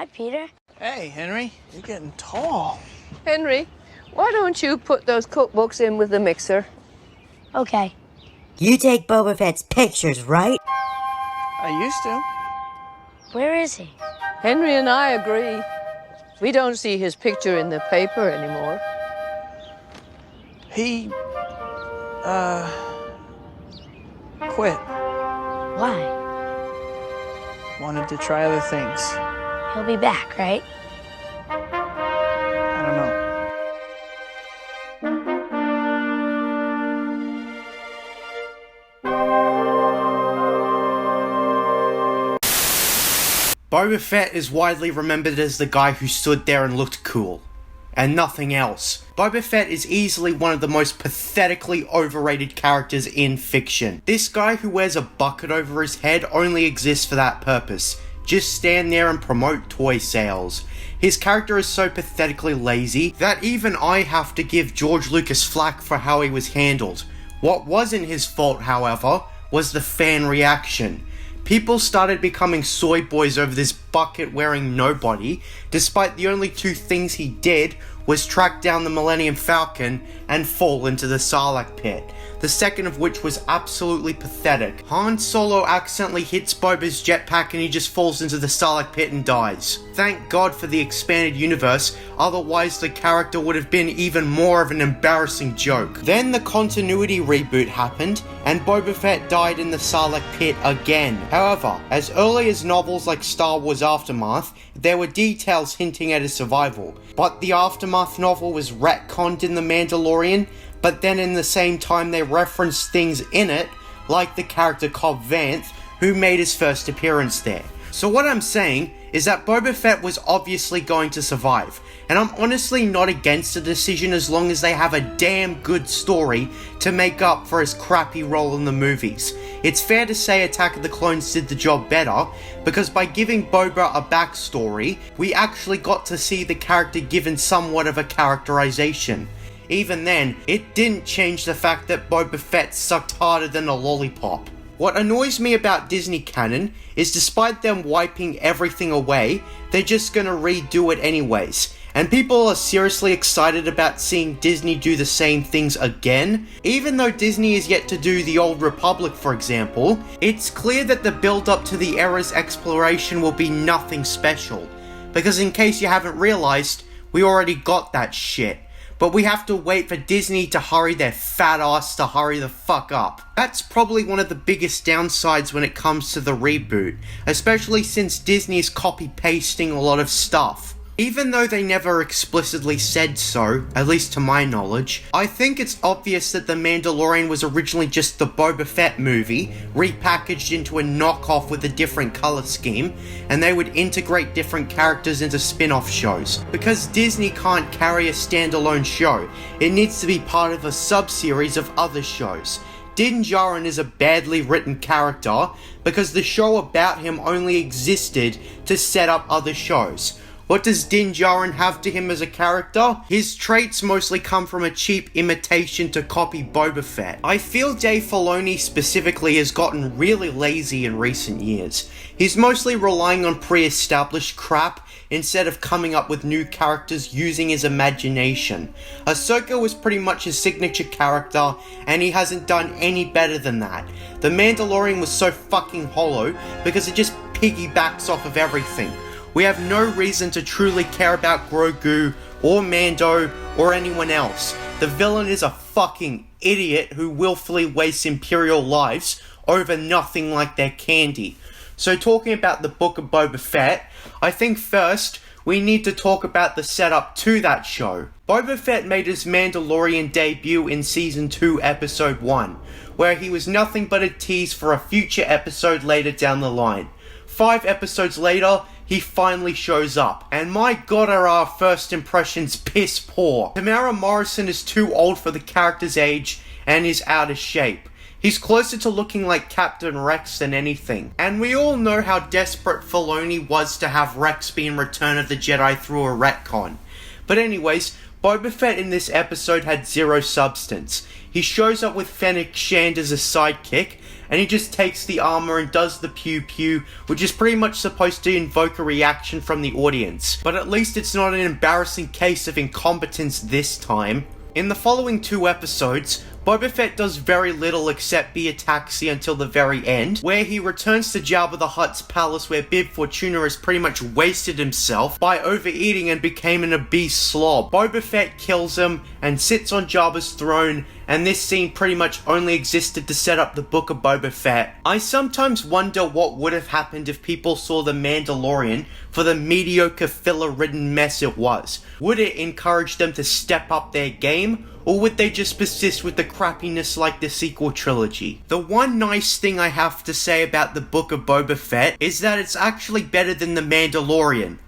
Hi, Peter. Hey, Henry, you're getting tall. Henry, why don't you put those cookbooks in with the mixer? Okay. You take Boba Fett's pictures, right? I used to. Where is he? Henry and I agree. We don't see his picture in the paper anymore. He, quit. Why? Wanted to try other things. He'll be back, right? I don't know. Boba Fett is widely remembered as the guy who stood there and looked cool. And nothing else. Boba Fett is easily one of the most pathetically overrated characters in fiction. This guy who wears a bucket over his head only exists for that purpose. Just stand there and promote toy sales. His character is so pathetically lazy that even I have to give George Lucas flack for how he was handled. What wasn't his fault, however, was the fan reaction. People started becoming soy boys over this bucket-wearing nobody, despite the only two things he did was track down the Millennium Falcon and fall into the Sarlacc pit, the second of which was absolutely pathetic. Han Solo accidentally hits Boba's jetpack and he just falls into the Sarlacc pit and dies. Thank God for the expanded universe, otherwise the character would have been even more of an embarrassing joke. Then the continuity reboot happened, and Boba Fett died in the Sarlacc pit again. However, as early as novels like Star Wars Aftermath, there were details hinting at his survival. But the Aftermath novel was retconned in The Mandalorian, but then in the same time they referenced things in it, like the character Cobb Vanth, who made his first appearance there. So what I'm saying is that Boba Fett was obviously going to survive, and I'm honestly not against the decision as long as they have a damn good story to make up for his crappy role in the movies. It's fair to say Attack of the Clones did the job better, because by giving Boba a backstory, we actually got to see the character given somewhat of a characterization. Even then, it didn't change the fact that Boba Fett sucked harder than a lollipop. What annoys me about Disney canon is despite them wiping everything away, they're just gonna redo it anyways. And people are seriously excited about seeing Disney do the same things again. Even though Disney is yet to do The Old Republic, for example, it's clear that the build-up to the era's exploration will be nothing special. Because in case you haven't realized, we already got that shit. But we have to wait for Disney to hurry their fat ass to hurry the fuck up. That's probably one of the biggest downsides when it comes to the reboot, especially since Disney is copy-pasting a lot of stuff. Even though they never explicitly said so, at least to my knowledge, I think it's obvious that The Mandalorian was originally just the Boba Fett movie, repackaged into a knockoff with a different color scheme, and they would integrate different characters into spin-off shows. Because Disney can't carry a standalone show, it needs to be part of a sub-series of other shows. Din Djarin is a badly written character, because the show about him only existed to set up other shows. What does Din Djarin have to him as a character? His traits mostly come from a cheap imitation to copy Boba Fett. I feel Dave Filoni specifically has gotten really lazy in recent years. He's mostly relying on pre-established crap instead of coming up with new characters using his imagination. Ahsoka was pretty much his signature character, and he hasn't done any better than that. The Mandalorian was so fucking hollow because it just piggybacks off of everything. We have no reason to truly care about Grogu, or Mando, or anyone else. The villain is a fucking idiot who willfully wastes Imperial lives over nothing like their candy. So talking about the Book of Boba Fett, I think first, we need to talk about the setup to that show. Boba Fett made his Mandalorian debut in Season 2, Episode 1, where he was nothing but a tease for a future episode later down the line. 5 episodes later, he finally shows up, and my god are our first impressions piss poor. Tamara Morrison is too old for the character's age, and is out of shape. He's closer to looking like Captain Rex than anything. And we all know how desperate Filoni was to have Rex be in Return of the Jedi through a retcon. But anyways, Boba Fett in this episode had zero substance. He shows up with Fennec Shand as a sidekick, and he just takes the armor and does the pew pew, which is pretty much supposed to invoke a reaction from the audience. But at least it's not an embarrassing case of incompetence this time. In the following 2 episodes, Boba Fett does very little except be a taxi until the very end, where he returns to Jabba the Hutt's palace where Bib Fortuna has pretty much wasted himself by overeating and became an obese slob. Boba Fett kills him and sits on Jabba's throne, and this scene pretty much only existed to set up the Book of Boba Fett. I sometimes wonder what would have happened if people saw The Mandalorian for the mediocre filler-ridden mess it was. Would it encourage them to step up their game, or would they just persist with the crappiness like the sequel trilogy? The one nice thing I have to say about the Book of Boba Fett is that it's actually better than The Mandalorian.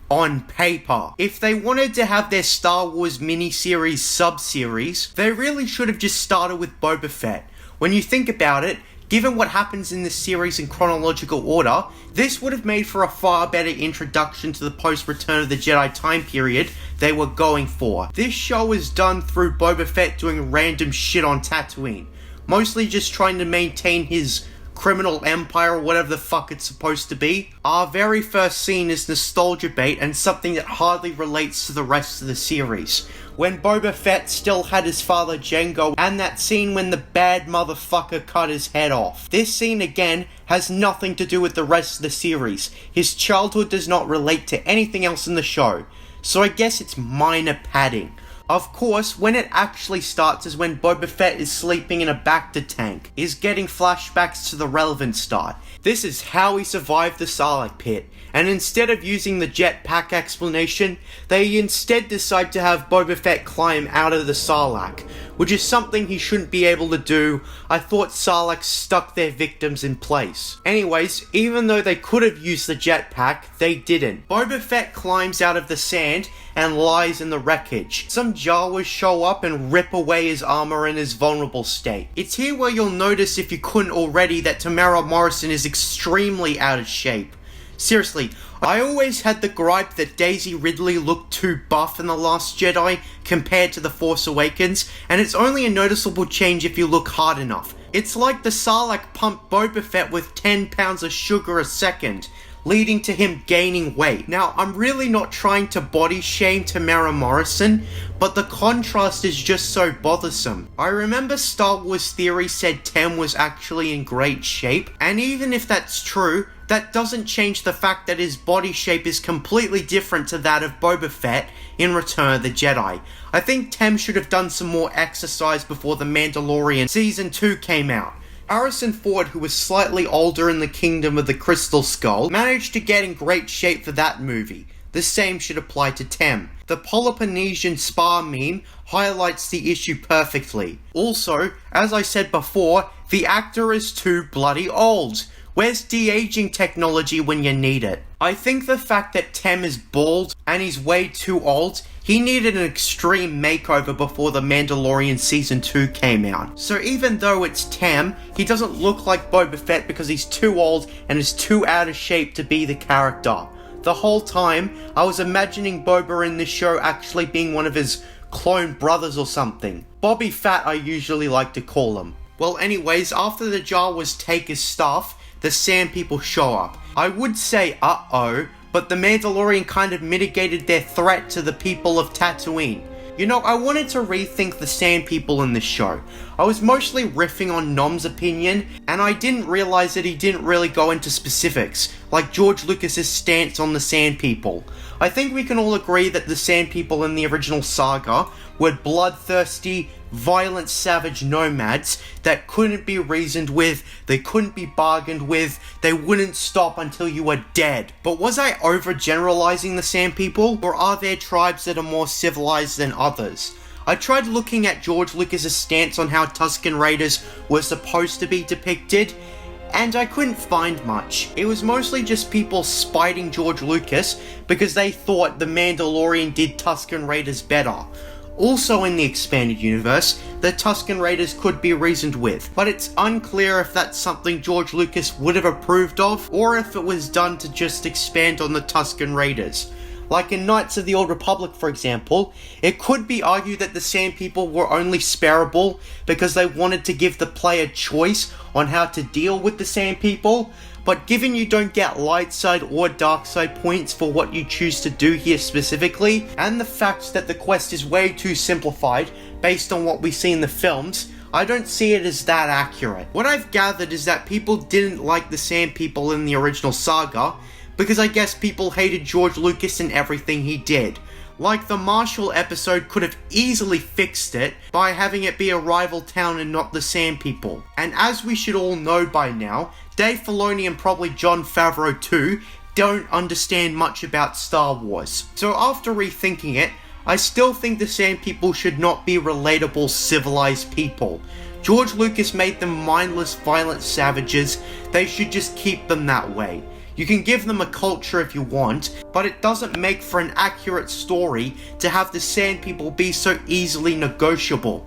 On paper. If they wanted to have their Star Wars miniseries sub-series, they really should have just started with Boba Fett. When you think about it, given what happens in this series in chronological order, this would have made for a far better introduction to the post-Return of the Jedi time period they were going for. This show is done through Boba Fett doing random shit on Tatooine, mostly just trying to maintain his criminal empire or whatever the fuck it's supposed to be. Our very first scene is nostalgia bait and something that hardly relates to the rest of the series. When Boba Fett still had his father Jango, and that scene when the bad motherfucker cut his head off. This scene again has nothing to do with the rest of the series. His childhood does not relate to anything else in the show, so I guess it's minor padding. Of course, when it actually starts is when Boba Fett is sleeping in a Bacta tank, is getting flashbacks to the relevant start. This is how he survived the Sarlacc pit, and instead of using the jetpack explanation, they instead decide to have Boba Fett climb out of the Sarlacc, which is something he shouldn't be able to do. I thought Sarlacc stuck their victims in place. Anyways, even though they could have used the jetpack, they didn't. Boba Fett climbs out of the sand and lies in the wreckage. Some Jawas show up and rip away his armor in his vulnerable state. It's here where you'll notice, if you couldn't already, that Tamara Morrison is extremely out of shape. Seriously, I always had the gripe that Daisy Ridley looked too buff in The Last Jedi compared to The Force Awakens, and it's only a noticeable change if you look hard enough. It's like the Sarlacc pumped Boba Fett with 10 pounds of sugar a second, leading to him gaining weight. Now, I'm really not trying to body shame Tamara Morrison, but the contrast is just so bothersome. I remember Star Wars Theory said Tem was actually in great shape, and even if that's true, that doesn't change the fact that his body shape is completely different to that of Boba Fett in Return of the Jedi. I think Tem should have done some more exercise before The Mandalorian Season 2 came out. Harrison Ford, who was slightly older in the Kingdom of the Crystal Skull, managed to get in great shape for that movie. The same should apply to Tem. The Peloponnesian spa meme highlights the issue perfectly. Also, as I said before, the actor is too bloody old. Where's de-aging technology when you need it? I think the fact that Tem is bald and he's way too old, he needed an extreme makeover before The Mandalorian Season 2 came out. So even though it's Tem, he doesn't look like Boba Fett because he's too old and is too out of shape to be the character. The whole time, I was imagining Boba in this show actually being one of his clone brothers or something. Bobby Fat, I usually like to call him. Well, anyways, after the Jawas take his stuff, the Sand People show up. I would say uh-oh, but the Mandalorian kind of mitigated their threat to the people of Tatooine. You know, I wanted to rethink the Sand People in this show. I was mostly riffing on Nom's opinion, and I didn't realize that he didn't really go into specifics, like George Lucas's stance on the Sand People. I think we can all agree that the Sand People in the original saga were bloodthirsty, violent, savage nomads that couldn't be reasoned with, they couldn't be bargained with, they wouldn't stop until you were dead. But was I overgeneralizing the Sand People, or are there tribes that are more civilized than others? I tried looking at George Lucas's stance on how Tusken Raiders were supposed to be depicted, and I couldn't find much. It was mostly just people spiting George Lucas because they thought The Mandalorian did Tusken Raiders better. Also in the expanded universe, the Tusken Raiders could be reasoned with, but it's unclear if that's something George Lucas would have approved of, or if it was done to just expand on the Tusken Raiders. Like in Knights of the Old Republic, for example, it could be argued that the Sand People were only spareable because they wanted to give the player choice on how to deal with the Sand People, but given you don't get light side or dark side points for what you choose to do here specifically, and the fact that the quest is way too simplified based on what we see in the films, I don't see it as that accurate. What I've gathered is that people didn't like the Sand People in the original saga, because I guess people hated George Lucas and everything he did. Like the Marshall episode could have easily fixed it by having it be a rival town and not the Sand People. And as we should all know by now, Dave Filoni and probably Jon Favreau too don't understand much about Star Wars. So after rethinking it, I still think the Sand People should not be relatable, civilized people. George Lucas made them mindless, violent savages. They should just keep them that way. You can give them a culture if you want, but it doesn't make for an accurate story to have the Sand People be so easily negotiable.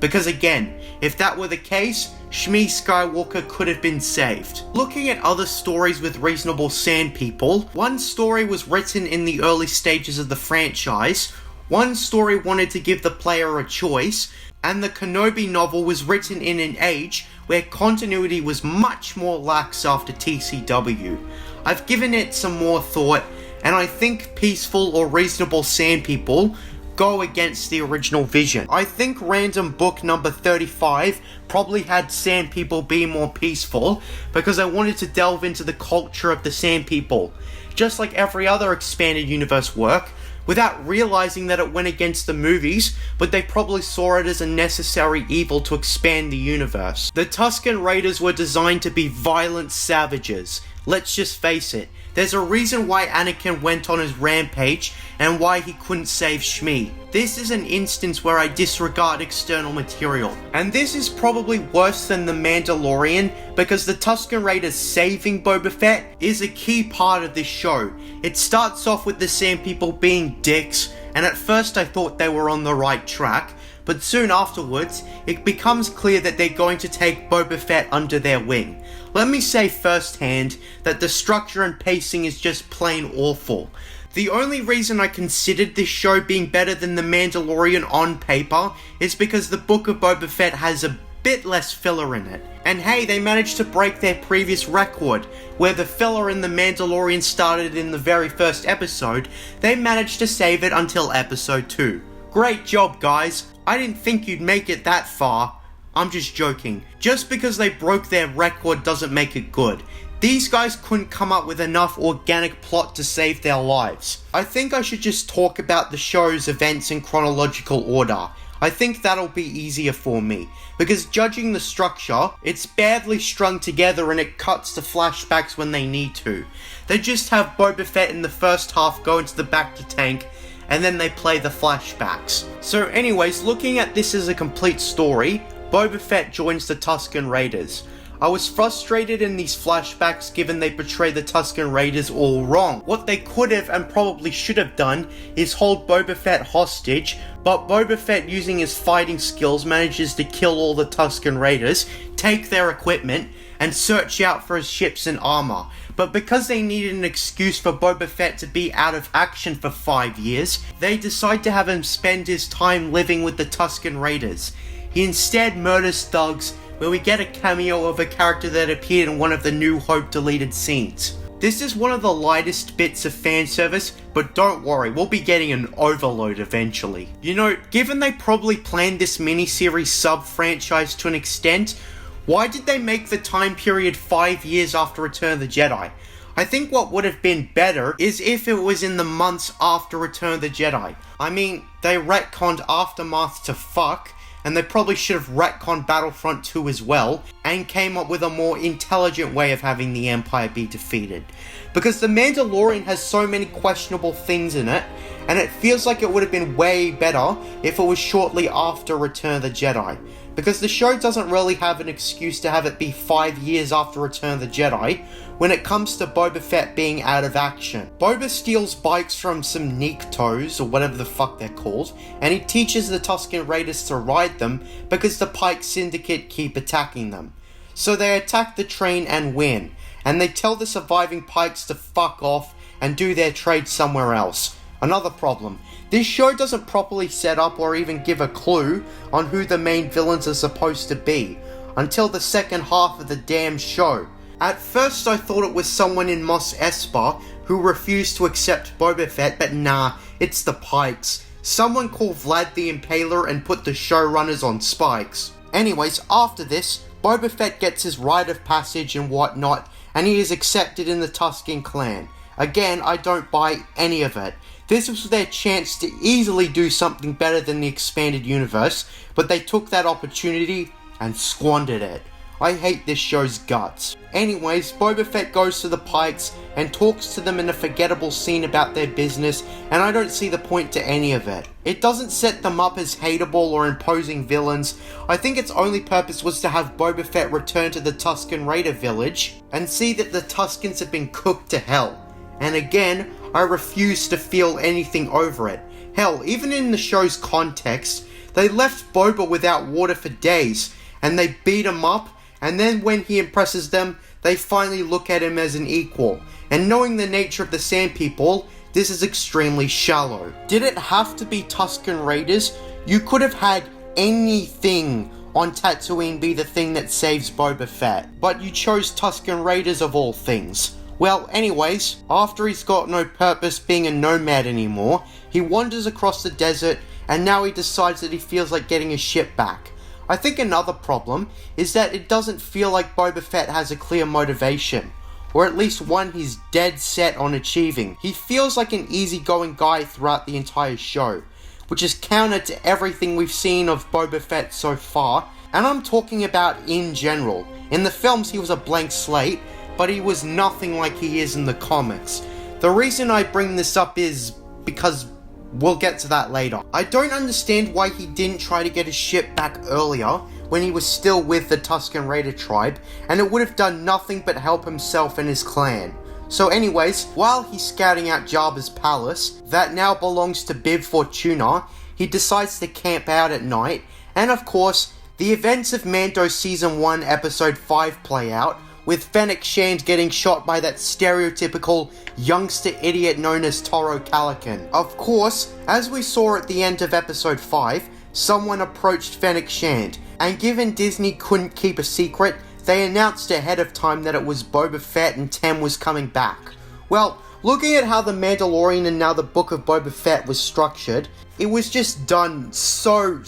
Because again, if that were the case, Shmi Skywalker could have been saved. Looking at other stories with reasonable Sand People, one story was written in the early stages of the franchise, one story wanted to give the player a choice, and the Kenobi novel was written in an age where continuity was much more lax after TCW. I've given it some more thought, and I think peaceful or reasonable Sand People go against the original vision. I think random book number 35 probably had Sand People be more peaceful because I wanted to delve into the culture of the Sand People, just like every other expanded universe work, without realizing that it went against the movies, but they probably saw it as a necessary evil to expand the universe. The Tusken Raiders were designed to be violent savages. Let's just face it, there's a reason why Anakin went on his rampage and why he couldn't save Shmi. This is an instance where I disregard external material. And this is probably worse than The Mandalorian because the Tusken Raiders saving Boba Fett is a key part of this show. It starts off with the Sand People being dicks, and at first I thought they were on the right track, but soon afterwards, it becomes clear that they're going to take Boba Fett under their wing. Let me say firsthand that the structure and pacing is just plain awful. The only reason I considered this show being better than The Mandalorian on paper is because the Book of Boba Fett has a bit less filler in it. And hey, they managed to break their previous record, where the filler in The Mandalorian started in the very first episode. They managed to save it until episode 2. Great job, guys. I didn't think you'd make it that far. I'm just joking. Just because they broke their record doesn't make it good. These guys couldn't come up with enough organic plot to save their lives. I think I should just talk about the show's events in chronological order. I think that'll be easier for me, because judging the structure, it's badly strung together and it cuts to flashbacks when they need to. They just have Boba Fett in the first half go into the bacta tank, and then they play the flashbacks. So anyways, looking at this as a complete story, Boba Fett joins the Tusken Raiders. I was frustrated in these flashbacks given they portray the Tusken Raiders all wrong. What they could have and probably should have done is hold Boba Fett hostage, but Boba Fett using his fighting skills manages to kill all the Tusken Raiders, take their equipment, and search out for his ships and armor. But because they needed an excuse for Boba Fett to be out of action for 5 years, they decide to have him spend his time living with the Tusken Raiders. He instead murders thugs, where we get a cameo of a character that appeared in one of the New Hope deleted scenes. This is one of the lightest bits of fan service, but don't worry, we'll be getting an overload eventually. You know, given they probably planned this miniseries sub-franchise to an extent, why did they make the time period 5 years after Return of the Jedi? I think what would have been better is if it was in the months after Return of the Jedi. I mean, they retconned Aftermath to fuck, and they probably should have retconned Battlefront 2 as well, and came up with a more intelligent way of having the Empire be defeated. Because The Mandalorian has so many questionable things in it, and it feels like it would have been way better if it was shortly after Return of the Jedi. Because the show doesn't really have an excuse to have it be 5 years after Return of the Jedi, when it comes to Boba Fett being out of action. Boba steals bikes from some Niktos, or whatever the fuck they're called, and he teaches the Tusken Raiders to ride them because the Pike Syndicate keep attacking them. So they attack the train and win, and they tell the surviving Pikes to fuck off and do their trade somewhere else. Another problem, this show doesn't properly set up or even give a clue on who the main villains are supposed to be, until the second half of the damn show. At first I thought it was someone in Mos Espa who refused to accept Boba Fett, but nah, it's the Pikes. Someone called Vlad the Impaler and put the showrunners on spikes. Anyways, after this, Boba Fett gets his rite of passage and whatnot, and he is accepted in the Tusken clan. Again, I don't buy any of it. This was their chance to easily do something better than the expanded universe, but they took that opportunity and squandered it. I hate this show's guts. Anyways, Boba Fett goes to the Pikes and talks to them in a forgettable scene about their business, and I don't see the point to any of it. It doesn't set them up as hateable or imposing villains. I think its only purpose was to have Boba Fett return to the Tusken Raider village and see that the Tuskens have been cooked to hell. And again, I refuse to feel anything over it. Hell, even in the show's context, they left Boba without water for days, and they beat him up, and then when he impresses them, they finally look at him as an equal. And knowing the nature of the Sand People, this is extremely shallow. Did it have to be Tusken Raiders? You could have had anything on Tatooine be the thing that saves Boba Fett, but you chose Tusken Raiders of all things. Well, anyways, after he's got no purpose being a nomad anymore, he wanders across the desert, and now he decides that he feels like getting his ship back. I think another problem is that it doesn't feel like Boba Fett has a clear motivation, or at least one he's dead set on achieving. He feels like an easygoing guy throughout the entire show, which is counter to everything we've seen of Boba Fett so far, and I'm talking about in general. In the films he was a blank slate, but he was nothing like he is in the comics. The reason I bring this up is because we'll get to that later. I don't understand why he didn't try to get his ship back earlier when he was still with the Tusken Raider tribe, and it would have done nothing but help himself and his clan. So anyways, while he's scouting out Jabba's palace, that now belongs to Bib Fortuna, he decides to camp out at night, and of course, the events of Mando Season 1 Episode 5 play out, with Fennec Shand getting shot by that stereotypical youngster idiot known as Toro Calican. Of course, as we saw at the end of Episode 5, someone approached Fennec Shand, and given Disney couldn't keep a secret, they announced ahead of time that it was Boba Fett and Tem was coming back. Well, looking at how The Mandalorian and now the Book of Boba Fett was structured, it was just done so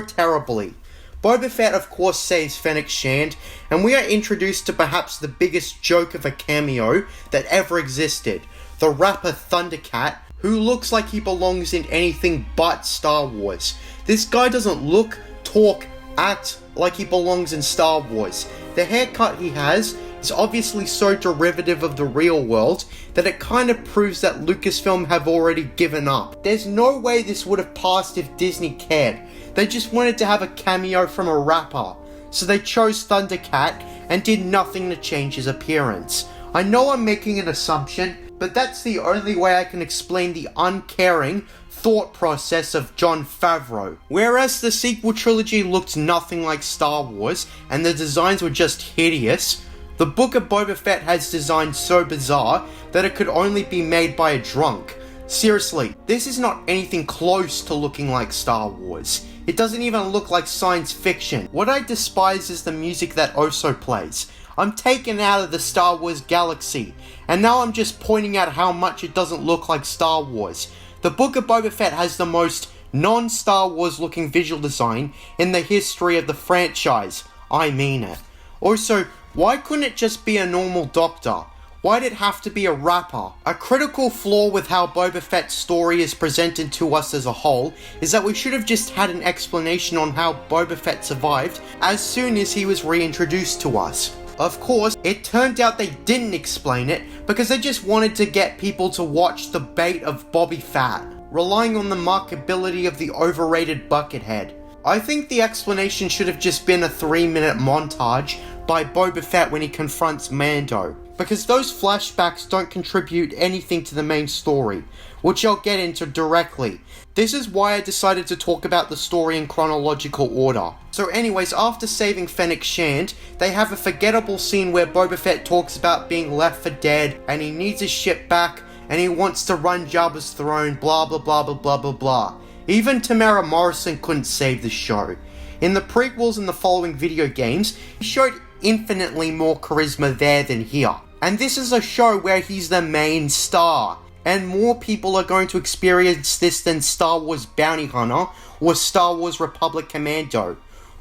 terribly. Boba Fett of course saves Fennec Shand, and we are introduced to perhaps the biggest joke of a cameo that ever existed, the rapper Thundercat, who looks like he belongs in anything but Star Wars. This guy doesn't look, talk, act like he belongs in Star Wars. The haircut he has is obviously so derivative of the real world that it kind of proves that Lucasfilm have already given up. There's no way this would have passed if Disney cared. They just wanted to have a cameo from a rapper, so they chose Thundercat and did nothing to change his appearance. I know I'm making an assumption, but that's the only way I can explain the uncaring thought process of Jon Favreau. Whereas the sequel trilogy looked nothing like Star Wars, and the designs were just hideous, the Book of Boba Fett has designs so bizarre that it could only be made by a drunk. Seriously, this is not anything close to looking like Star Wars. It doesn't even look like science fiction. What I despise is the music that Oso plays. I'm taken out of the Star Wars galaxy, and now I'm just pointing out how much it doesn't look like Star Wars. The Book of Boba Fett has the most non-Star Wars looking visual design in the history of the franchise. I mean it. Also, why couldn't it just be a normal doctor? Why'd it have to be a rapper? A critical flaw with how Boba Fett's story is presented to us as a whole is that we should have just had an explanation on how Boba Fett survived as soon as he was reintroduced to us. Of course, it turned out they didn't explain it because they just wanted to get people to watch the bait of Bobby Fett, relying on the markability of the overrated Buckethead. I think the explanation should have just been a 3-minute montage by Boba Fett when he confronts Mando, because those flashbacks don't contribute anything to the main story, which I'll get into directly. This is why I decided to talk about the story in chronological order. So anyways, after saving Fennec Shand, they have a forgettable scene where Boba Fett talks about being left for dead and he needs his ship back, and he wants to run Jabba's throne, blah blah blah blah blah blah blah. Even Tamara Morrison couldn't save the show. In the prequels and the following video games, he showed infinitely more charisma there than here. And this is a show where he's the main star, and more people are going to experience this than Star Wars Bounty Hunter or Star Wars Republic Commando.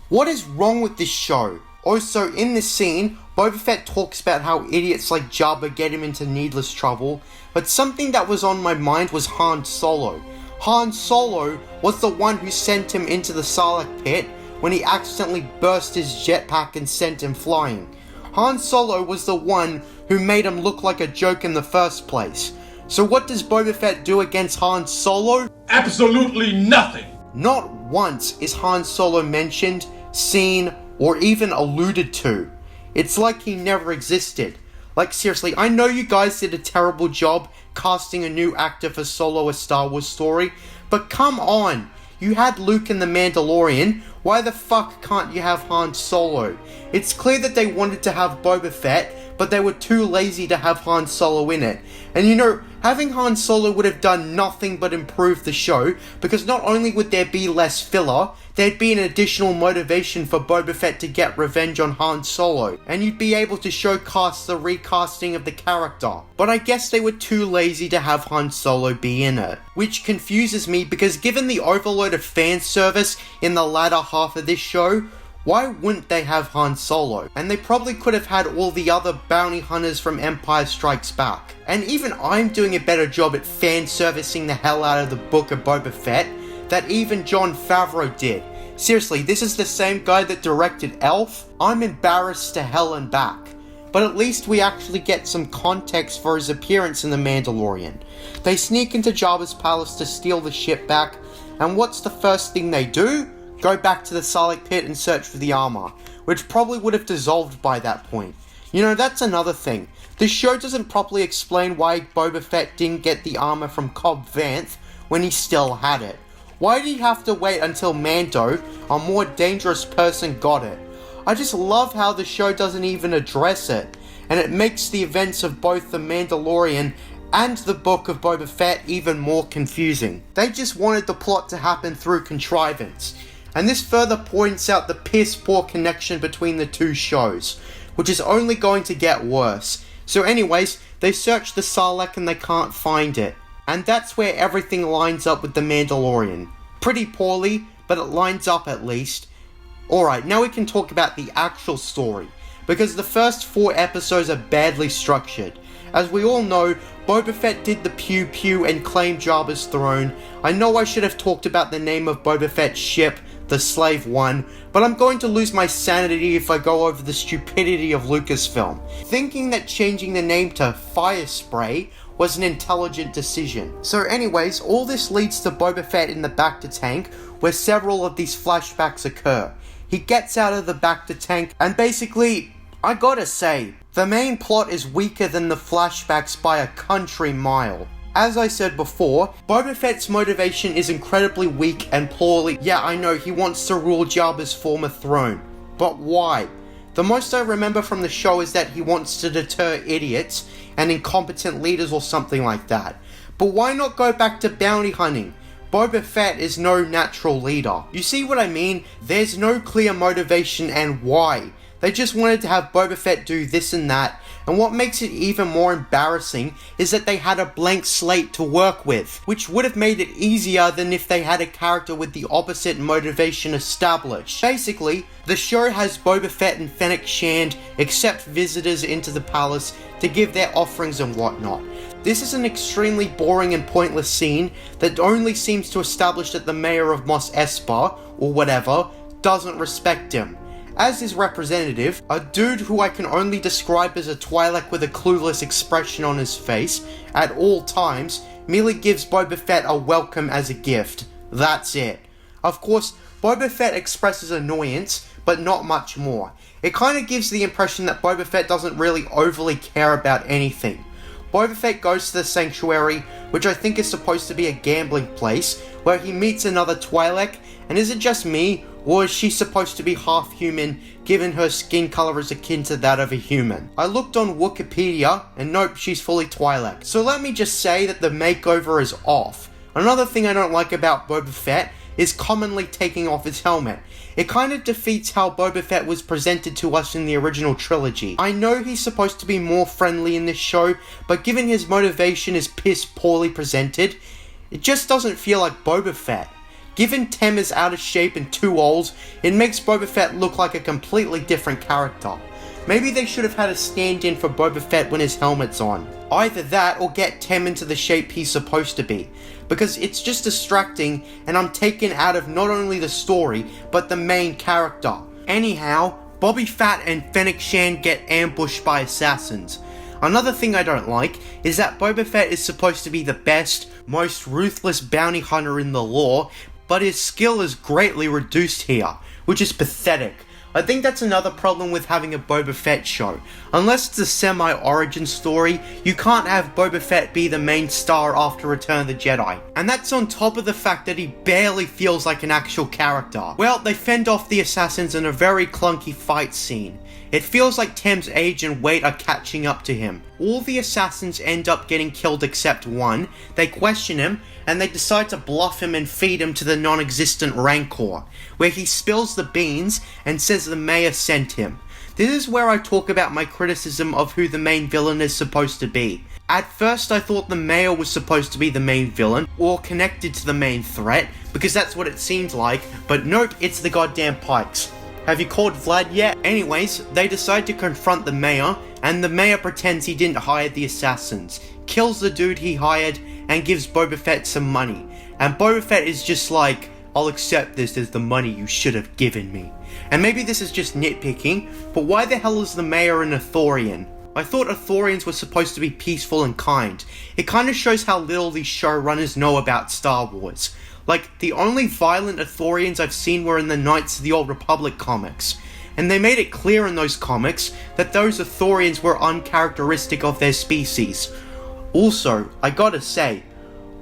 What is wrong with this show? Also, in this scene, Boba Fett talks about how idiots like Jabba get him into needless trouble, but something that was on my mind was Han Solo. Han Solo was the one who sent him into the Sarlacc pit when he accidentally burst his jetpack and sent him flying. Han Solo was the one who made him look like a joke in the first place. So what does Boba Fett do against Han Solo? Absolutely nothing! Not once is Han Solo mentioned, seen, or even alluded to. It's like he never existed. Like seriously, I know you guys did a terrible job casting a new actor for Solo A Star Wars Story, but come on! You had Luke in The Mandalorian, why the fuck can't you have Han Solo? It's clear that they wanted to have Boba Fett, but they were too lazy to have Han Solo in it. And you know, having Han Solo would have done nothing but improve the show, because not only would there be less filler, there'd be an additional motivation for Boba Fett to get revenge on Han Solo, and you'd be able to showcase the recasting of the character. But I guess they were too lazy to have Han Solo be in it. Which confuses me, because given the overload of fan service in the latter half of this show, why wouldn't they have Han Solo? And they probably could have had all the other bounty hunters from Empire Strikes Back. And even I'm doing a better job at fan servicing the hell out of the Book of Boba Fett that even Jon Favreau did. Seriously, this is the same guy that directed Elf? I'm embarrassed to hell and back. But at least we actually get some context for his appearance in The Mandalorian. They sneak into Jabba's palace to steal the ship back, and what's the first thing they do? Go back to the Sarlacc pit and search for the armor, which probably would have dissolved by that point. You know, that's another thing. The show doesn't properly explain why Boba Fett didn't get the armor from Cobb Vanth when he still had it. Why did he have to wait until Mando, a more dangerous person, got it? I just love how the show doesn't even address it, and it makes the events of both The Mandalorian and the Book of Boba Fett even more confusing. They just wanted the plot to happen through contrivance. And this further points out the piss poor connection between the two shows, which is only going to get worse. So anyways, they search the Sarlacc and they can't find it. And that's where everything lines up with The Mandalorian. Pretty poorly, but it lines up at least. Alright, now we can talk about the actual story, because the first 4 episodes are badly structured. As we all know, Boba Fett did the pew pew and claimed Jabba's throne. I know I should have talked about the name of Boba Fett's ship, the Slave One, but I'm going to lose my sanity if I go over the stupidity of Lucasfilm, thinking that changing the name to Fire Spray was an intelligent decision. So anyways, all this leads to Boba Fett in the Bacta tank, where several of these flashbacks occur. He gets out of the Bacta tank, and basically, I gotta say, the main plot is weaker than the flashbacks by a country mile. As I said before, Boba Fett's motivation is incredibly weak and poorly. Yeah, I know, he wants to rule Jabba's former throne. But why? The most I remember from the show is that he wants to deter idiots and incompetent leaders or something like that. But why not go back to bounty hunting? Boba Fett is no natural leader. You see what I mean? There's no clear motivation and why. They just wanted to have Boba Fett do this and that, and what makes it even more embarrassing is that they had a blank slate to work with, which would have made it easier than if they had a character with the opposite motivation established. Basically, the show has Boba Fett and Fennec Shand accept visitors into the palace to give their offerings and whatnot. This is an extremely boring and pointless scene that only seems to establish that the mayor of Mos Espa, or whatever, doesn't respect him. As his representative, a dude who I can only describe as a Twi'lek with a clueless expression on his face at all times, merely gives Boba Fett a welcome as a gift. That's it. Of course, Boba Fett expresses annoyance, but not much more. It kind of gives the impression that Boba Fett doesn't really overly care about anything. Boba Fett goes to the Sanctuary, which I think is supposed to be a gambling place, where he meets another Twi'lek, and is it just me, Or is she supposed to be half human, given her skin color is akin to that of a human? I looked on Wikipedia, and nope, she's fully Twi'lek. So let me just say that the makeover is off. Another thing I don't like about Boba Fett is commonly taking off his helmet. It kind of defeats how Boba Fett was presented to us in the original trilogy. I know he's supposed to be more friendly in this show, but given his motivation is piss poorly presented, it just doesn't feel like Boba Fett. Given Tem is out of shape and too old, it makes Boba Fett look like a completely different character. Maybe they should have had a stand-in for Boba Fett when his helmet's on. Either that or get Tem into the shape he's supposed to be, because it's just distracting and I'm taken out of not only the story, but the main character. Anyhow, Bobby Fett and Fennec Shand get ambushed by assassins. Another thing I don't like is that Boba Fett is supposed to be the best, most ruthless bounty hunter in the lore, but his skill is greatly reduced here, which is pathetic. I think that's another problem with having a Boba Fett show. Unless it's a semi-origin story, you can't have Boba Fett be the main star after Return of the Jedi. And that's on top of the fact that he barely feels like an actual character. Well, they fend off the assassins in a very clunky fight scene. It feels like Tem's age and weight are catching up to him. All the assassins end up getting killed except one. They question him, and they decide to bluff him and feed him to the non-existent Rancor, where he spills the beans and says the mayor sent him. This is where I talk about my criticism of who the main villain is supposed to be. At first I thought the mayor was supposed to be the main villain, or connected to the main threat, because that's what it seemed like, but nope, it's the goddamn Pikes. Have you called Vlad yet? Anyways, they decide to confront the mayor, and the mayor pretends he didn't hire the assassins, kills the dude he hired, and gives Boba Fett some money. And Boba Fett is just like, I'll accept this as the money you should have given me. And maybe this is just nitpicking, but why the hell is the mayor an Ithorian? I thought Ithorians were supposed to be peaceful and kind. It kind of shows how little these showrunners know about Star Wars. Like, the only violent Ithorians I've seen were in the Knights of the Old Republic comics. And they made it clear in those comics that those Ithorians were uncharacteristic of their species. Also, I gotta say,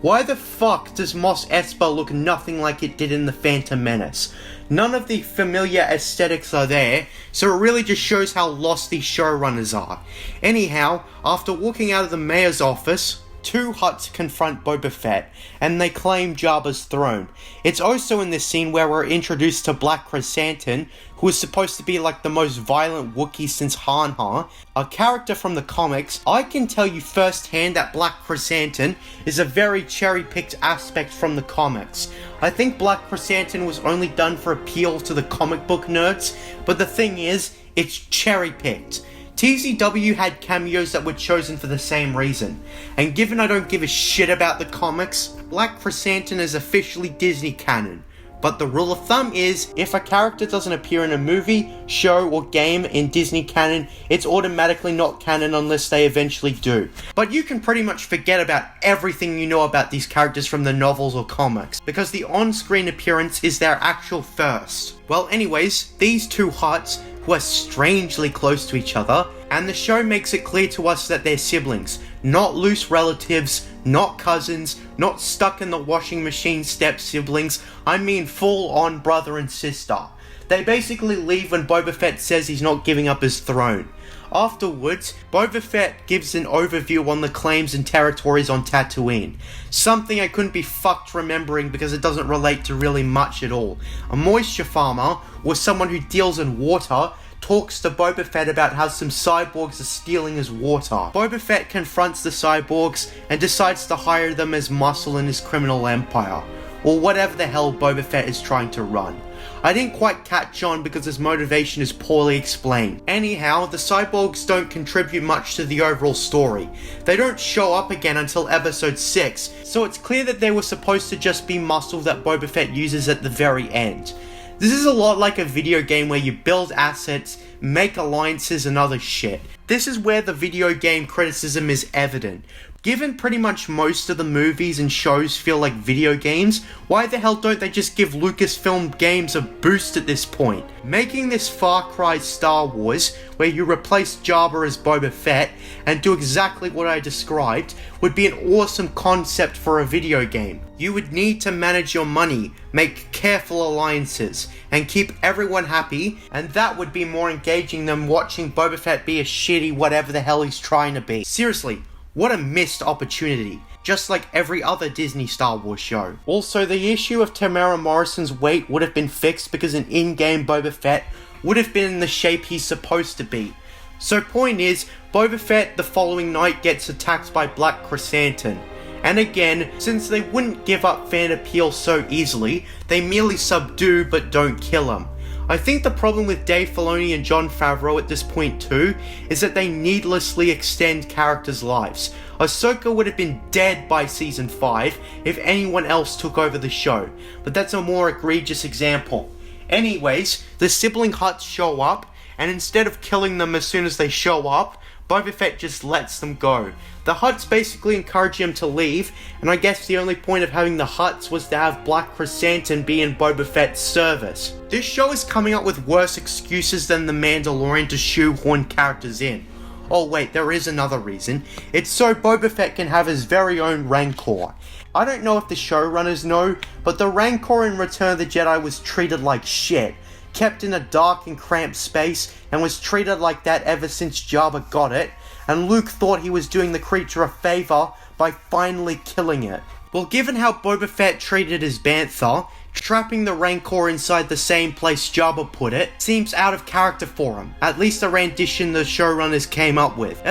why the fuck does Mos Espa look nothing like it did in The Phantom Menace? None of the familiar aesthetics are there, so it really just shows how lost these showrunners are. Anyhow, after walking out of the mayor's office, two Hutts confront Boba Fett, and they claim Jabba's throne. It's also in this scene where we're introduced to Black Chrysanthemum, who is supposed to be like the most violent Wookiee since Han Ha, a character from the comics. I can tell you firsthand that Black Chrysanthemum is a very cherry-picked aspect from the comics. I think Black Chrysanthemum was only done for appeal to the comic book nerds, but the thing is, it's cherry-picked. TZW had cameos that were chosen for the same reason, and given I don't give a shit about the comics, Black Chrysanthemum is officially Disney canon. But the rule of thumb is, if a character doesn't appear in a movie, show, or game in Disney canon, it's automatically not canon unless they eventually do. But you can pretty much forget about everything you know about these characters from the novels or comics, because the on-screen appearance is their actual first. Well anyways, these two Hutts, who are strangely close to each other, and the show makes it clear to us that they're siblings, not loose relatives, not cousins, not stuck in the washing machine step siblings, I mean full-on brother and sister. They basically leave when Boba Fett says he's not giving up his throne. Afterwards, Boba Fett gives an overview on the claims and territories on Tatooine. Something I couldn't be fucked remembering because it doesn't relate to really much at all. A moisture farmer, or someone who deals in water, talks to Boba Fett about how some cyborgs are stealing his water. Boba Fett confronts the cyborgs and decides to hire them as muscle in his criminal empire, or whatever the hell Boba Fett is trying to run. I didn't quite catch on because his motivation is poorly explained. Anyhow, the cyborgs don't contribute much to the overall story. They don't show up again until episode 6, so it's clear that they were supposed to just be muscle that Boba Fett uses at the very end. This is a lot like a video game where you build assets, make alliances and other shit. This is where the video game criticism is evident. Given pretty much most of the movies and shows feel like video games, why the hell don't they just give Lucasfilm Games a boost at this point? Making this Far Cry Star Wars, where you replace Jabba as Boba Fett and do exactly what I described, would be an awesome concept for a video game. You would need to manage your money, make careful alliances, and keep everyone happy, and that would be more engaging than watching Boba Fett be a shitty whatever the hell he's trying to be. Seriously, what a missed opportunity, just like every other Disney Star Wars show. Also, the issue of Tamara Morrison's weight would have been fixed because an in-game Boba Fett would have been in the shape he's supposed to be. So point is, Boba Fett the following night gets attacked by Black Chrysanthemum. And again, since they wouldn't give up fan appeal so easily, they merely subdue but don't kill him. I think the problem with Dave Filoni and Jon Favreau at this point too, is that they needlessly extend characters' lives. Ahsoka would have been dead by season 5 if anyone else took over the show, but that's a more egregious example. Anyways, the sibling Hutts show up, and instead of killing them as soon as they show up, Boba Fett just lets them go. The Hutts basically encourage him to leave, and I guess the only point of having the Hutts was to have Black Chrysanthemum be in Boba Fett's service. This show is coming up with worse excuses than The Mandalorian to shoehorn characters in. Oh wait, there is another reason. It's so Boba Fett can have his very own Rancor. I don't know if the showrunners know, but the Rancor in Return of the Jedi was treated like shit. Kept in a dark and cramped space, and was treated like that ever since Jabba got it, and Luke thought he was doing the creature a favour by finally killing it. Well, given how Boba Fett treated his Bantha, trapping the Rancor inside the same place Jabba put it seems out of character for him. At least the rendition the showrunners came up with.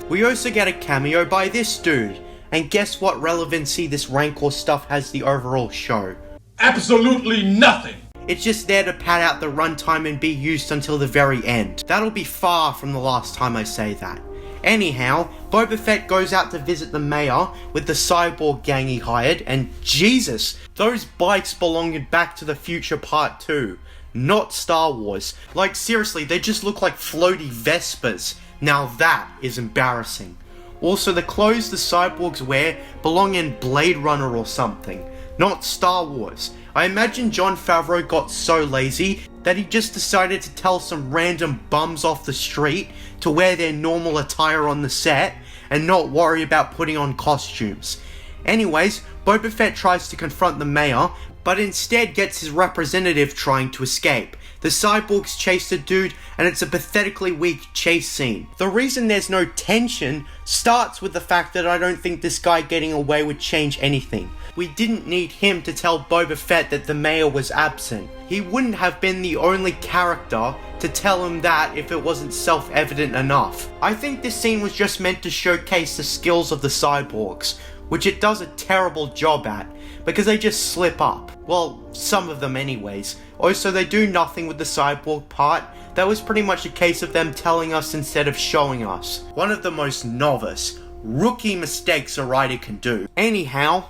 We also get a cameo by this dude, and guess what relevancy this Rancor stuff has to the overall show? Absolutely nothing. It's just there to pad out the runtime and be used until the very end. That'll be far from the last time I say that. Anyhow, Boba Fett goes out to visit the mayor with the cyborg gang he hired, and Jesus, those bikes belong in Back to the Future Part 2, not Star Wars. Like seriously, they just look like floaty Vespas. Now that is embarrassing. Also, the clothes the cyborgs wear belong in Blade Runner or something, not Star Wars. I imagine Jon Favreau got so lazy that he just decided to tell some random bums off the street to wear their normal attire on the set and not worry about putting on costumes. Anyways, Boba Fett tries to confront the mayor, but instead gets his representative trying to escape. The cyborgs chase the dude, and it's a pathetically weak chase scene. The reason there's no tension starts with the fact that I don't think this guy getting away would change anything. We didn't need him to tell Boba Fett that the mayor was absent. He wouldn't have been the only character to tell him that if it wasn't self-evident enough. I think this scene was just meant to showcase the skills of the cyborgs, which it does a terrible job at, because they just slip up. Well, some of them anyways. Also, they do nothing with the cyborg part. That was pretty much a case of them telling us instead of showing us. One of the most novice, rookie mistakes a writer can do. Anyhow,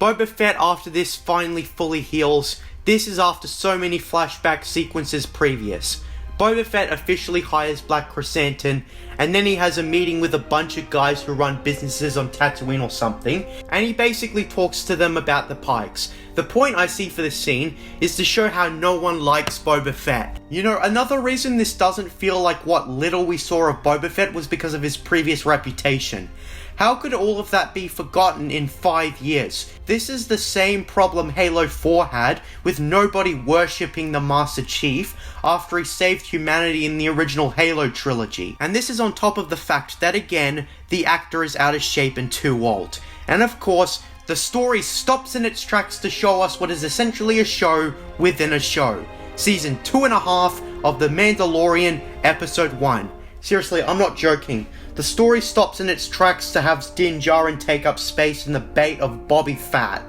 Boba Fett after this finally fully heals. This is after so many flashback sequences previous. Boba Fett officially hires Black Chrysanthemum, and then he has a meeting with a bunch of guys who run businesses on Tatooine or something, and he basically talks to them about the Pikes. The point I see for this scene is to show how no one likes Boba Fett. You know, another reason this doesn't feel like what little we saw of Boba Fett was because of his previous reputation. How could all of that be forgotten in 5 years? This is the same problem Halo 4 had, with nobody worshipping the Master Chief after he saved humanity in the original Halo trilogy. And this is on top of the fact that again, the actor is out of shape and too old. And of course, the story stops in its tracks to show us what is essentially a show within a show. Season 2.5 of The Mandalorian, Episode 1. Seriously, I'm not joking. The story stops in its tracks to have Din Djarin take up space in the bait of Boba Fett.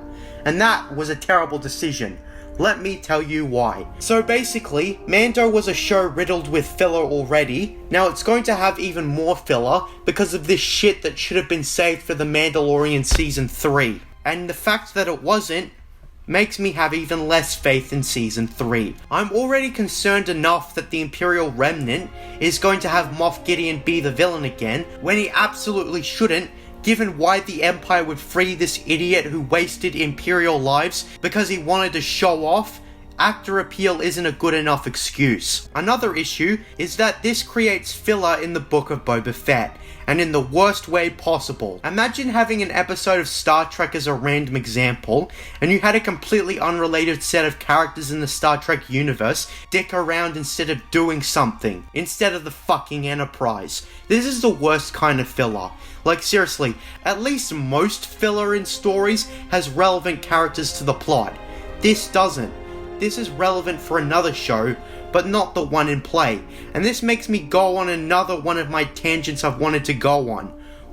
And that was a terrible decision. Let me tell you why. So basically, Mando was a show riddled with filler already. Now it's going to have even more filler because of this shit that should have been saved for The Mandalorian Season 3. And the fact that it wasn't makes me have even less faith in Season 3. I'm already concerned enough that the Imperial Remnant is going to have Moff Gideon be the villain again, when he absolutely shouldn't, given why the Empire would free this idiot who wasted Imperial lives because he wanted to show off. Actor appeal isn't a good enough excuse. Another issue is that this creates filler in the Book of Boba Fett, and in the worst way possible. Imagine having an episode of Star Trek as a random example, and you had a completely unrelated set of characters in the Star Trek universe dick around instead of doing something, instead of the fucking Enterprise. This is the worst kind of filler. Like seriously, at least most filler in stories has relevant characters to the plot. This doesn't. This is relevant for another show, but not the one in play, and this makes me go on another one of my tangents I've wanted to go on.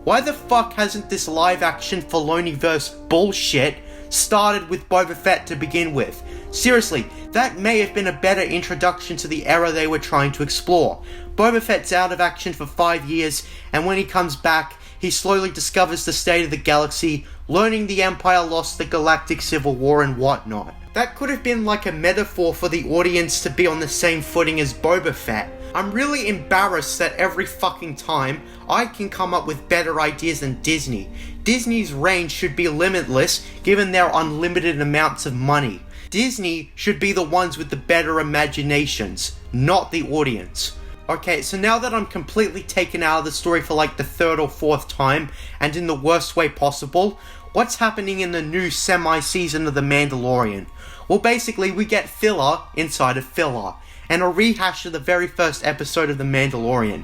Why the fuck hasn't this live action Filoniverse bullshit started with Boba Fett to begin with? Seriously, that may have been a better introduction to the era they were trying to explore. Boba Fett's out of action for 5 years, and when he comes back, he slowly discovers the state of the galaxy, learning the Empire lost the Galactic Civil War and whatnot. That could have been like a metaphor for the audience to be on the same footing as Boba Fett. I'm really embarrassed that every fucking time I can come up with better ideas than Disney. Disney's range should be limitless given their unlimited amounts of money. Disney should be the ones with the better imaginations, not the audience. Okay, so now that I'm completely taken out of the story for like the third or fourth time, and in the worst way possible, what's happening in the new semi-season of The Mandalorian? Well, basically, we get filler inside of filler, and a rehash of the very first episode of The Mandalorian.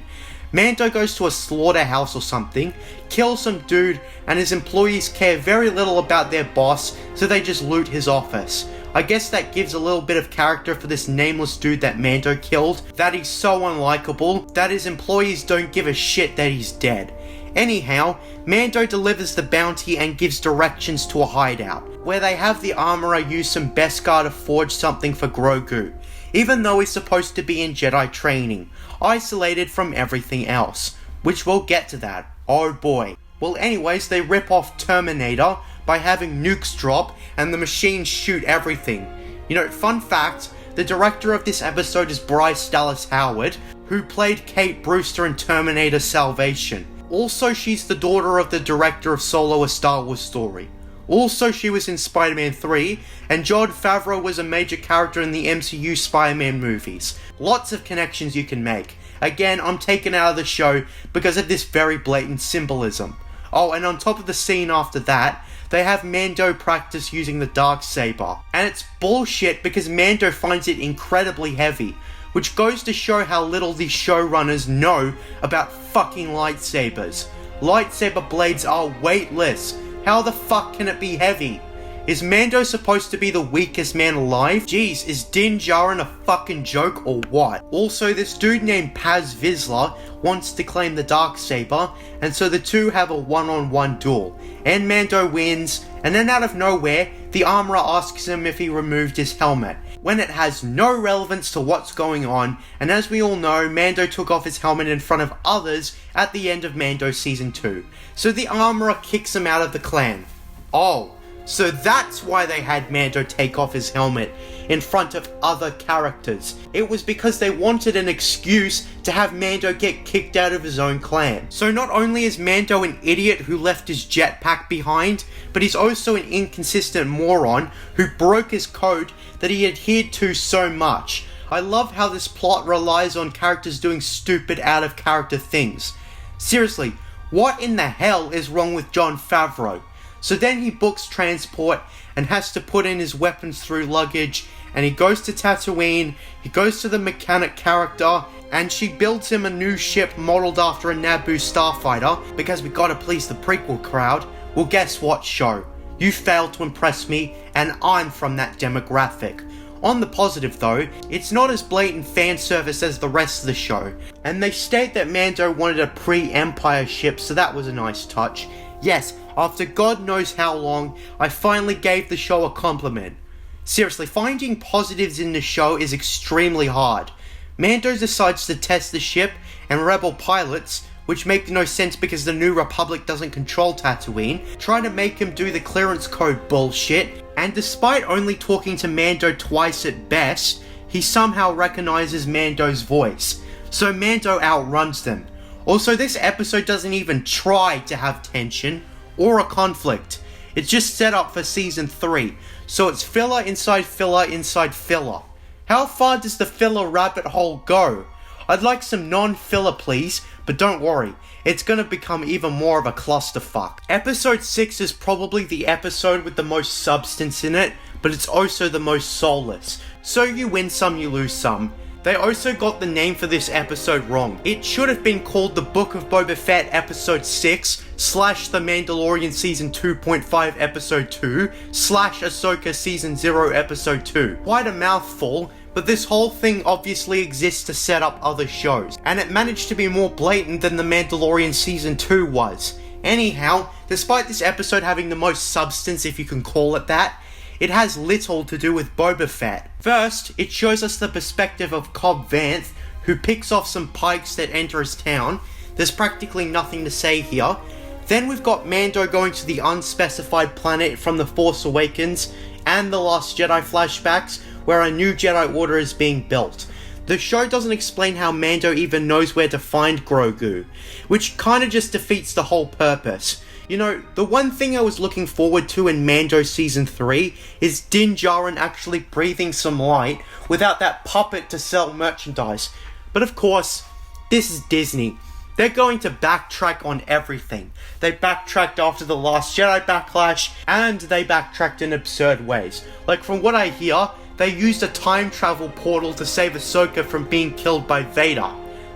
Mando goes to a slaughterhouse or something, kills some dude, and his employees care very little about their boss, so they just loot his office. I guess that gives a little bit of character for this nameless dude that Mando killed, that he's so unlikable, that his employees don't give a shit that he's dead. Anyhow, Mando delivers the bounty and gives directions to a hideout, where they have the armorer use some Beskar to forge something for Grogu, even though he's supposed to be in Jedi training, isolated from everything else, which we'll get to that, oh boy. Well anyways, they rip off Terminator by having nukes drop and the machines shoot everything. You know, fun fact, the director of this episode is Bryce Dallas Howard, who played Kate Brewster in Terminator Salvation. Also, she's the daughter of the director of Solo: A Star Wars Story. Also, she was in Spider-Man 3, and Jon Favreau was a major character in the MCU Spider-Man movies. Lots of connections you can make. Again, I'm taken out of the show because of this very blatant symbolism. Oh, and on top of the scene after that, they have Mando practice using the Darksaber. And it's bullshit because Mando finds it incredibly heavy, which goes to show how little these showrunners know about fucking lightsabers. Lightsaber blades are weightless. How the fuck can it be heavy? Is Mando supposed to be the weakest man alive? Jeez, is Din Djarin a fucking joke or what? Also, this dude named Paz Vizsla wants to claim the Darksaber, and so the two have a one-on-one duel. And Mando wins, and then out of nowhere, the armorer asks him if he removed his helmet, when it has no relevance to what's going on, and as we all know, Mando took off his helmet in front of others at the end of Mando Season 2. So the armorer kicks him out of the clan. Oh. So that's why they had Mando take off his helmet in front of other characters. It was because they wanted an excuse to have Mando get kicked out of his own clan. So not only is Mando an idiot who left his jetpack behind, but he's also an inconsistent moron who broke his code that he adhered to so much. I love how this plot relies on characters doing stupid out of character things. Seriously, what in the hell is wrong with Jon Favreau? So then he books transport and has to put in his weapons through luggage, and he goes to Tatooine, he goes to the mechanic character, and she builds him a new ship modeled after a Naboo starfighter, because we gotta please the prequel crowd. Well, guess what, show? You failed to impress me, and I'm from that demographic. On the positive though, it's not as blatant fan service as the rest of the show, and they state that Mando wanted a pre-Empire ship, so that was a nice touch. Yes, after God knows how long, I finally gave the show a compliment. Seriously, finding positives in the show is extremely hard. Mando decides to test the ship, and rebel pilots, which make no sense because the New Republic doesn't control Tatooine, try to make him do the clearance code bullshit, And despite only talking to Mando twice at best, he somehow recognizes Mando's voice, so Mando outruns them. Also, this episode doesn't even try to have tension or a conflict. It's just set up for season 3, so it's filler inside filler inside filler. How far does the filler rabbit hole go? I'd like some non-filler please, but don't worry, it's gonna become even more of a clusterfuck. Episode 6 is probably the episode with the most substance in it, but it's also the most soulless. So you win some, you lose some. They also got the name for this episode wrong. It should have been called the Book of Boba Fett Episode 6 / The Mandalorian Season 2.5 Episode 2 / Ahsoka Season 0 Episode 2. Quite a mouthful, but this whole thing obviously exists to set up other shows, and it managed to be more blatant than The Mandalorian Season 2 was. Anyhow, despite this episode having the most substance, if you can call it that, it has little to do with Boba Fett. First, it shows us the perspective of Cobb Vanth, who picks off some pikes that enter his town. There's practically nothing to say here. Then we've got Mando going to the unspecified planet from The Force Awakens and The Last Jedi flashbacks, where a new Jedi Order is being built. The show doesn't explain how Mando even knows where to find Grogu, which kinda just defeats the whole purpose. You know, the one thing I was looking forward to in Mando Season 3 is Din Djarin actually breathing some light without that puppet to sell merchandise. But of course, this is Disney. They're going to backtrack on everything. They backtracked after the Last Jedi backlash, and they backtracked in absurd ways. Like from what I hear, they used a time travel portal to save Ahsoka from being killed by Vader.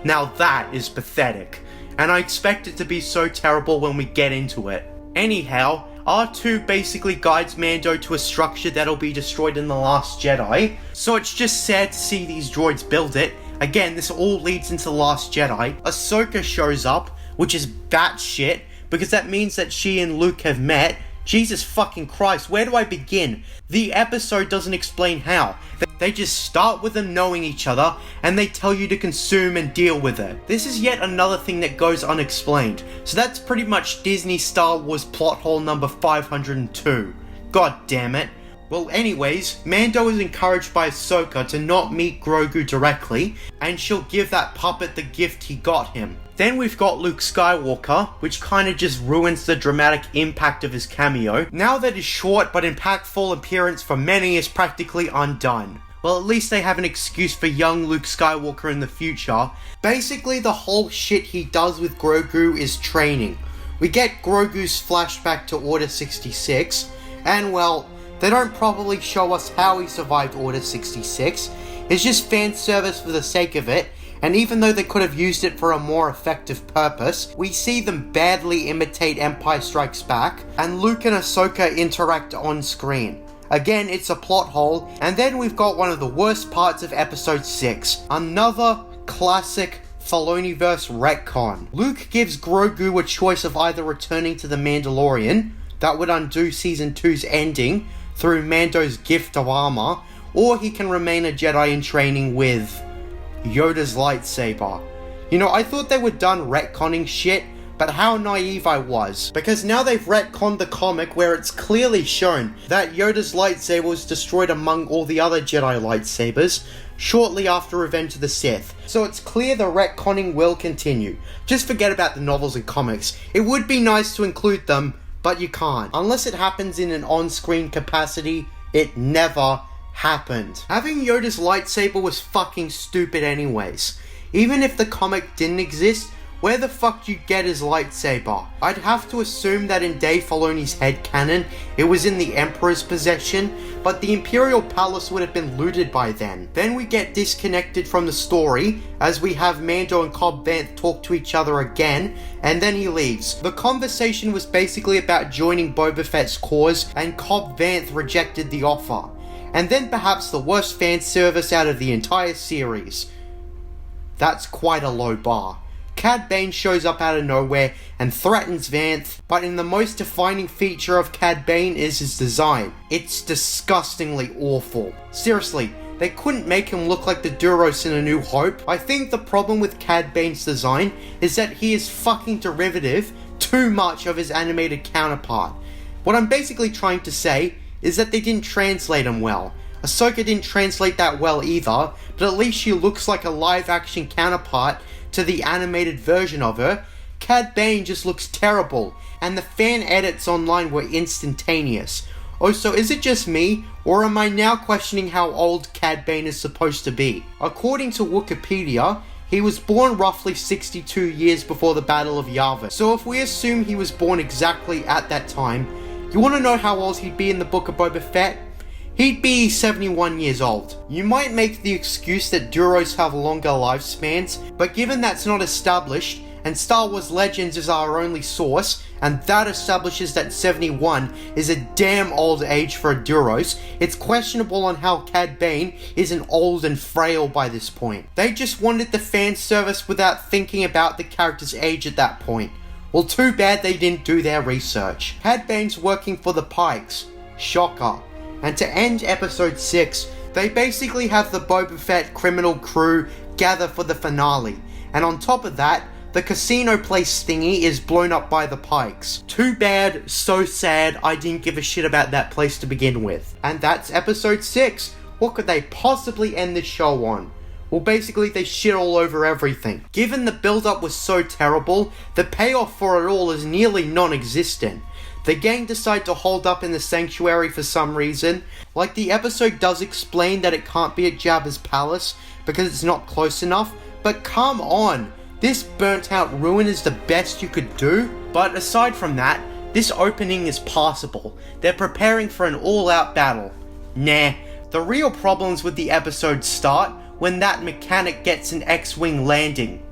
Now that is pathetic. And I expect it to be so terrible when we get into it. Anyhow, R2 basically guides Mando to a structure that'll be destroyed in The Last Jedi, so it's just sad to see these droids build it. Again, this all leads into The Last Jedi. Ahsoka shows up, which is batshit, because that means that she and Luke have met. Jesus fucking Christ, where do I begin? The episode doesn't explain how. They just start with them knowing each other, and they tell you to consume and deal with it. This is yet another thing that goes unexplained. So that's pretty much Disney Star Wars plot hole number 502. God damn it. Well anyways, Mando is encouraged by Ahsoka to not meet Grogu directly, and she'll give that puppet the gift he got him. Then we've got Luke Skywalker, which kinda just ruins the dramatic impact of his cameo, now that his short but impactful appearance for many is practically undone. Well, at least they have an excuse for young Luke Skywalker in the future. Basically, the whole shit he does with Grogu is training. We get Grogu's flashback to Order 66, and well, they don't properly show us how he survived Order 66. It's just fan service for the sake of it, and even though they could have used it for a more effective purpose, we see them badly imitate Empire Strikes Back, and Luke and Ahsoka interact on screen. Again, it's a plot hole, and then we've got one of the worst parts of Episode 6. Another classic Filoniverse retcon. Luke gives Grogu a choice of either returning to the Mandalorian, that would undo Season 2's ending, through Mando's gift of armor, or he can remain a Jedi in training with Yoda's lightsaber. You know, I thought they were done retconning shit, but how naive I was. Because now they've retconned the comic where it's clearly shown that Yoda's lightsaber was destroyed among all the other Jedi lightsabers shortly after Revenge of the Sith. So it's clear the retconning will continue. Just forget about the novels and comics. It would be nice to include them, but you can't. Unless it happens in an on-screen capacity, it never happened. Having Yoda's lightsaber was fucking stupid anyways. Even if the comic didn't exist, where the fuck do you get his lightsaber? I'd have to assume that in Dave Filoni's headcanon, it was in the Emperor's possession, but the Imperial Palace would have been looted by then. Then we get disconnected from the story, as we have Mando and Cobb Vanth talk to each other again, and then he leaves. The conversation was basically about joining Boba Fett's cause, and Cobb Vanth rejected the offer. And then perhaps the worst fan service out of the entire series. That's quite a low bar. Cad Bane shows up out of nowhere and threatens Vanth, but in the most defining feature of Cad Bane is his design. It's disgustingly awful. Seriously, they couldn't make him look like the Duros in A New Hope. I think the problem with Cad Bane's design is that he is fucking derivative too much of his animated counterpart. What I'm basically trying to say is that they didn't translate him well. Ahsoka didn't translate that well either, but at least she looks like a live-action counterpart to the animated version of her. Cad Bane just looks terrible, and the fan edits online were instantaneous. Oh, so is it just me, or am I now questioning how old Cad Bane is supposed to be? According to Wikipedia, he was born roughly 62 years before the Battle of Yavin. So if we assume he was born exactly at that time, you want to know how old he'd be in the Book of Boba Fett? He'd be 71 years old. You might make the excuse that Duros have longer lifespans, but given that's not established, and Star Wars Legends is our only source, and that establishes that 71 is a damn old age for a Duros, it's questionable on how Cad Bane isn't old and frail by this point. They just wanted the fan service without thinking about the character's age at that point. Well, too bad they didn't do their research. Cad Bane's working for the Pikes. Shocker. And to end episode 6, they basically have the Boba Fett criminal crew gather for the finale. And on top of that, the casino place thingy is blown up by the Pikes. Too bad, so sad, I didn't give a shit about that place to begin with. And that's episode 6. What could they possibly end this show on? Well, basically they shit all over everything. Given the build-up was so terrible, the payoff for it all is nearly non-existent. The gang decide to hold up in the sanctuary for some reason. Like, the episode does explain that it can't be at Jabba's palace because it's not close enough, but come on, this burnt out ruin is the best you could do? But aside from that, this opening is passable. They're preparing for an all-out battle. Nah, the real problems with the episode start when that mechanic gets an X-Wing landing.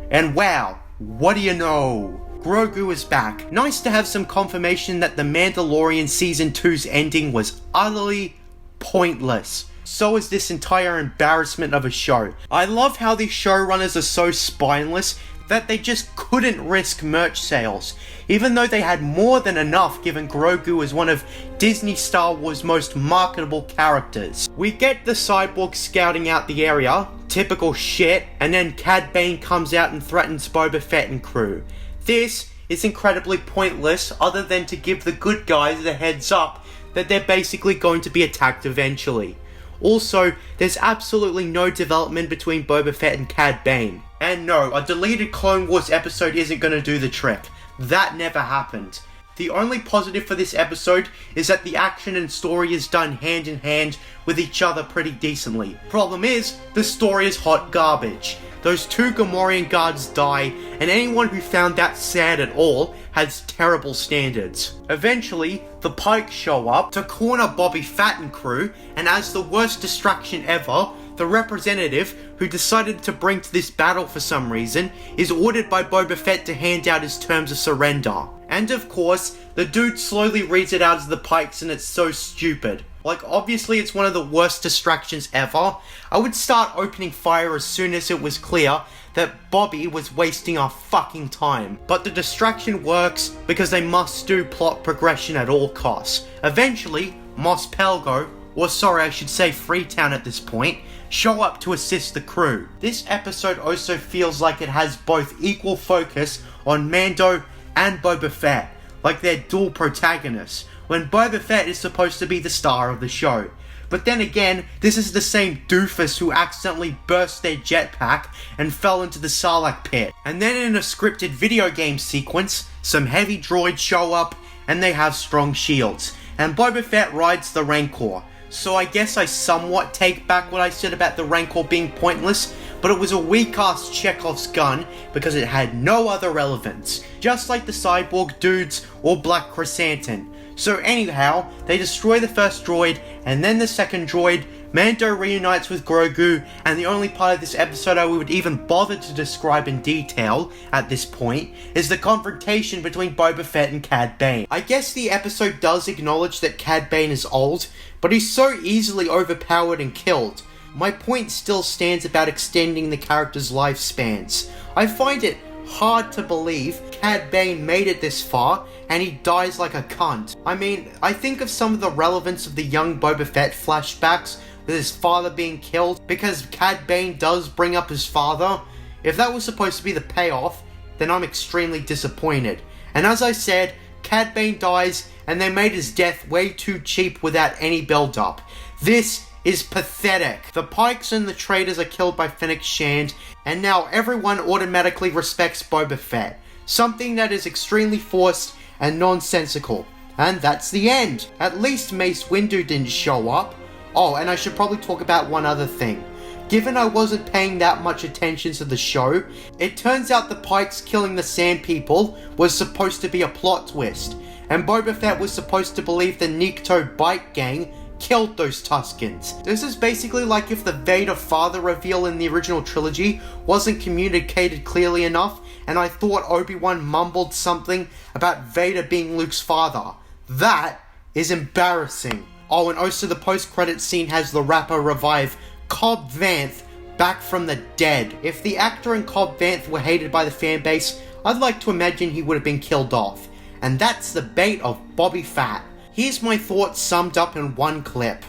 And wow, what do you know? Grogu is back. Nice to have some confirmation that The Mandalorian Season 2's ending was utterly pointless. So is this entire embarrassment of a show. I love how these showrunners are so spineless that they just couldn't risk merch sales, even though they had more than enough given Grogu is one of Disney Star Wars' most marketable characters. We get the cyborg scouting out the area, typical shit, and then Cad Bane comes out and threatens Boba Fett and crew. This is incredibly pointless other than to give the good guys a heads up that they're basically going to be attacked eventually. Also, there's absolutely no development between Boba Fett and Cad Bane. And no, a deleted Clone Wars episode isn't going to do the trick. That never happened. The only positive for this episode is that the action and story is done hand in hand with each other pretty decently. Problem is, the story is hot garbage. Those 2 Gamorrean guards die, and anyone who found that sad at all has terrible standards. Eventually, the Pikes show up to corner Bobby Fett and crew, and as the worst distraction ever, the representative, who decided to bring to this battle for some reason, is ordered by Boba Fett to hand out his terms of surrender. And of course, the dude slowly reads it out to the Pikes and it's so stupid. Like, obviously it's one of the worst distractions ever. I would start opening fire as soon as it was clear that Bobby was wasting our fucking time. But the distraction works because they must do plot progression at all costs. Eventually, Mos Pelgo, or sorry I should say Freetown at this point, show up to assist the crew. This episode also feels like it has both equal focus on Mando and Boba Fett, like they're dual protagonists, when Boba Fett is supposed to be the star of the show. But then again, this is the same doofus who accidentally burst their jetpack and fell into the Sarlacc pit. And then in a scripted video game sequence, some heavy droids show up and they have strong shields, and Boba Fett rides the Rancor. So I guess I somewhat take back what I said about the Rancor being pointless, but it was a weak-ass Chekhov's gun because it had no other relevance, just like the cyborg dudes or Black Chrysanthemum. So anyhow, they destroy the first droid, and then the second droid. Mando reunites with Grogu, and the only part of this episode I would even bother to describe in detail at this point is the confrontation between Boba Fett and Cad Bane. I guess the episode does acknowledge that Cad Bane is old, but he's so easily overpowered and killed. My point still stands about extending the character's lifespans. I find it hard to believe Cad Bane made it this far and he dies like a cunt. I mean, I think of some of the relevance of the young Boba Fett flashbacks with his father being killed, because Cad Bane does bring up his father. If that was supposed to be the payoff, then I'm extremely disappointed. And as I said, Cad Bane dies, and they made his death way too cheap without any build-up. This is pathetic. The Pikes and the traitors are killed by Fennec Shand, and now everyone automatically respects Boba Fett. Something that is extremely forced and nonsensical. And that's the end. At least Mace Windu didn't show up. Oh, and I should probably talk about one other thing. Given I wasn't paying that much attention to the show, it turns out the Pikes killing the Sand People was supposed to be a plot twist, and Boba Fett was supposed to believe the Nikto Bike Gang killed those Tuskens. This is basically like if the Vader father reveal in the original trilogy wasn't communicated clearly enough, and I thought Obi-Wan mumbled something about Vader being Luke's father. That is embarrassing. Oh, and also the post-credits scene has the rapper revive Cobb Vanth back from the dead. If the actor and Cobb Vanth were hated by the fanbase, I'd like to imagine he would have been killed off. And that's the bait of Bobby Fett. Here's my thoughts summed up in one clip.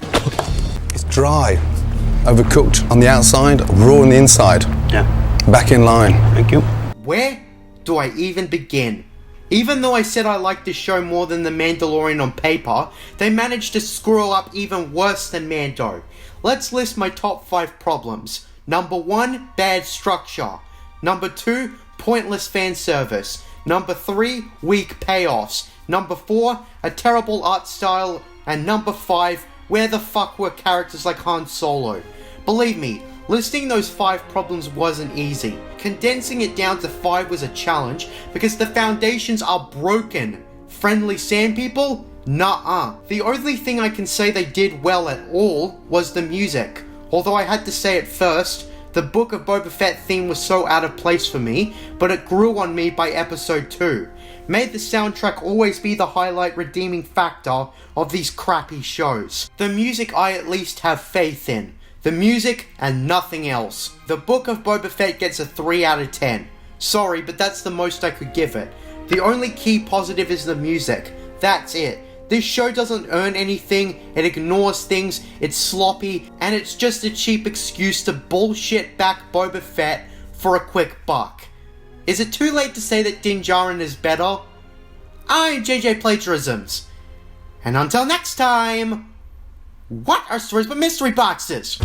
It's dry, overcooked on the outside, raw on the inside. Yeah. Back in line. Thank you. Where do I even begin? Even though I said I liked this show more than The Mandalorian on paper, they managed to screw up even worse than Mando. Let's list my top 5 problems. Number 1, bad structure. Number 2, pointless fan service. Number 3, weak payoffs. Number 4, a terrible art style. And number 5, where the fuck were characters like Han Solo? Believe me, listing those 5 problems wasn't easy. Condensing it down to 5 was a challenge because the foundations are broken. Friendly sand people? Nuh-uh. The only thing I can say they did well at all was the music. Although I had to say it first, the Book of Boba Fett theme was so out of place for me, but it grew on me by episode 2. May the soundtrack always be the highlight redeeming factor of these crappy shows. The music I at least have faith in. The music and nothing else. The Book of Boba Fett gets a 3 out of 10. Sorry, but that's the most I could give it. The only key positive is the music. That's it. This show doesn't earn anything, it ignores things, it's sloppy, and it's just a cheap excuse to bullshit back Boba Fett for a quick buck. Is it too late to say that Din Djarin is better? I'm JJ Plagiarisms. And until next time, what are stories but mystery boxes?